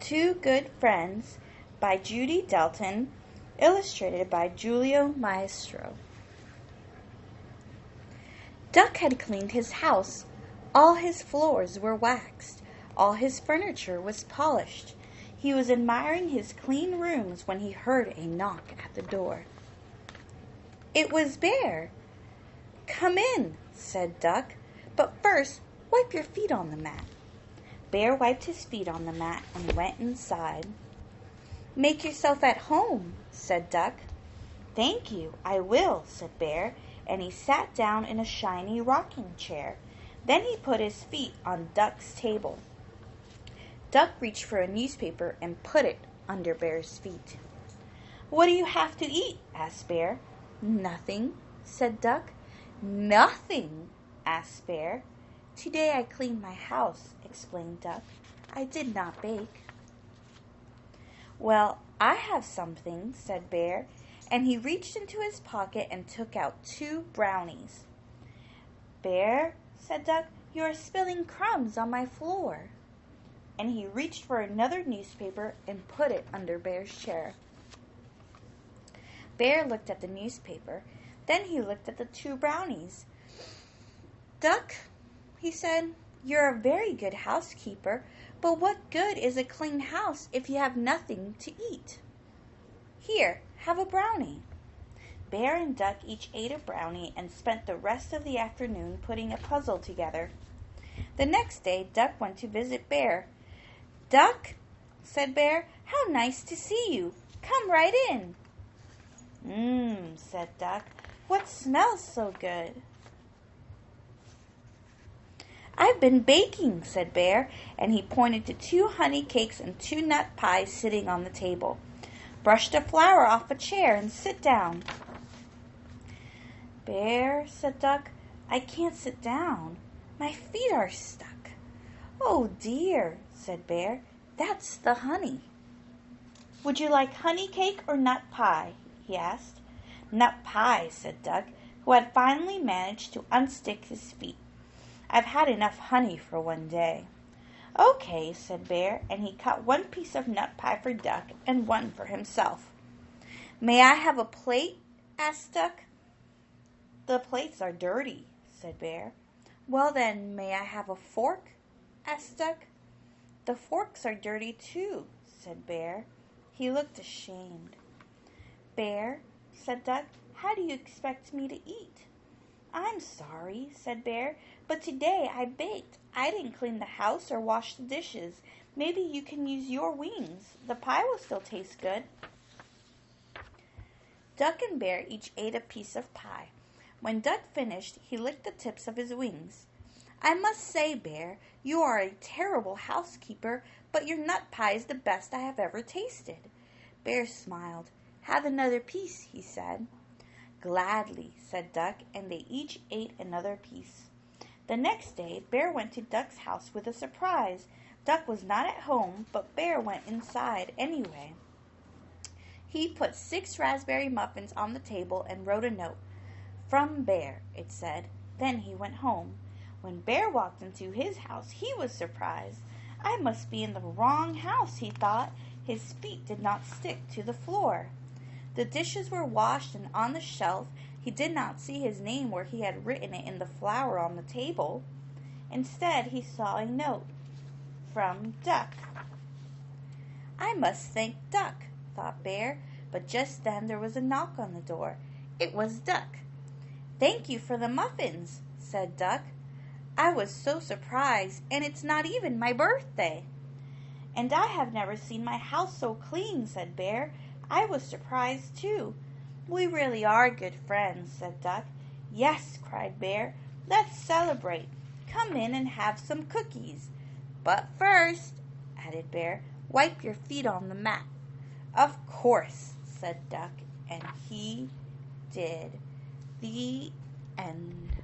Two Good Friends by Judy Delton, illustrated by Julio Maestro. Duck had cleaned his house. All his floors were waxed. All his furniture was polished. He was admiring his clean rooms when he heard a knock at the door. It was Bear. "Come in," said Duck, "but first wipe your feet on the mat." Bear wiped his feet on the mat and went inside. "Make yourself at home," said Duck. "Thank you, I will," said Bear, and he sat down in a shiny rocking chair. Then he put his feet on Duck's table. Duck reached for a newspaper and put it under Bear's feet. "What do you have to eat?" asked Bear. "Nothing," said Duck. "Nothing?" asked Bear. "Today I cleaned my house," explained Duck. "I did not bake." "Well, I have something," said Bear, and he reached into his pocket and took out 2 brownies. "Bear," said Duck, "you are spilling crumbs on my floor." And he reached for another newspaper and put it under Bear's chair. Bear looked at the newspaper. Then he looked at the 2 brownies. "Duck," he said, "you're a very good housekeeper, but what good is a clean house if you have nothing to eat? Here, have a brownie." Bear and Duck each ate a brownie and spent the rest of the afternoon putting a puzzle together. The next day, Duck went to visit Bear. "Duck," said Bear, "how nice to see you. Come right in." Said Duck, "what smells so good?" "I've been baking," said Bear, and he pointed to 2 honey cakes and 2 nut pies sitting on the table. "Brush the flour off a chair and sit down." "Bear," said Duck, "I can't sit down. My feet are stuck." "Oh dear," said Bear, "that's the honey." "Would you like honey cake or nut pie?" he asked. "Nut pie," said Duck, who had finally managed to unstick his feet. "I've had enough honey for one day." "Okay," said Bear, and he cut 1 piece of nut pie for Duck and 1 for himself. "May I have a plate?" asked Duck. "The plates are dirty," said Bear. "Well then, may I have a fork?" asked Duck. "The forks are dirty too," said Bear. He looked ashamed. "Bear," said Duck, "how do you expect me to eat?" "I'm sorry," said Bear, "but today I baked. I didn't clean the house or wash the dishes. Maybe you can use your wings. The pie will still taste good." Duck and Bear each ate a piece of pie. When Duck finished, he licked the tips of his wings. "I must say, Bear, you are a terrible housekeeper, but your nut pie is the best I have ever tasted." Bear smiled. "Have another piece," he said. "Gladly," said Duck, and they each ate another piece. The next day, Bear went to Duck's house with a surprise. Duck was not at home, but Bear went inside anyway. He put 6 raspberry muffins on the table and wrote a note. "From Bear," it said. Then he went home. When Bear walked into his house, he was surprised. "I must be in the wrong house," he thought. His feet did not stick to the floor. The dishes were washed and on the shelf. He did not see his name where he had written it in the flour on the table. Instead, he saw a note. "From Duck." "I must thank Duck," thought Bear, but just then there was a knock on the door. It was Duck. "Thank you for the muffins," said Duck. "I was so surprised, and it's not even my birthday." "And I have never seen my house so clean," said Bear. "I was surprised too." "We really are good friends," said Duck. "Yes," cried Bear. "Let's celebrate. Come in and have some cookies." "But first," added Bear, "wipe your feet on the mat." "Of course," said Duck, and he did. The end.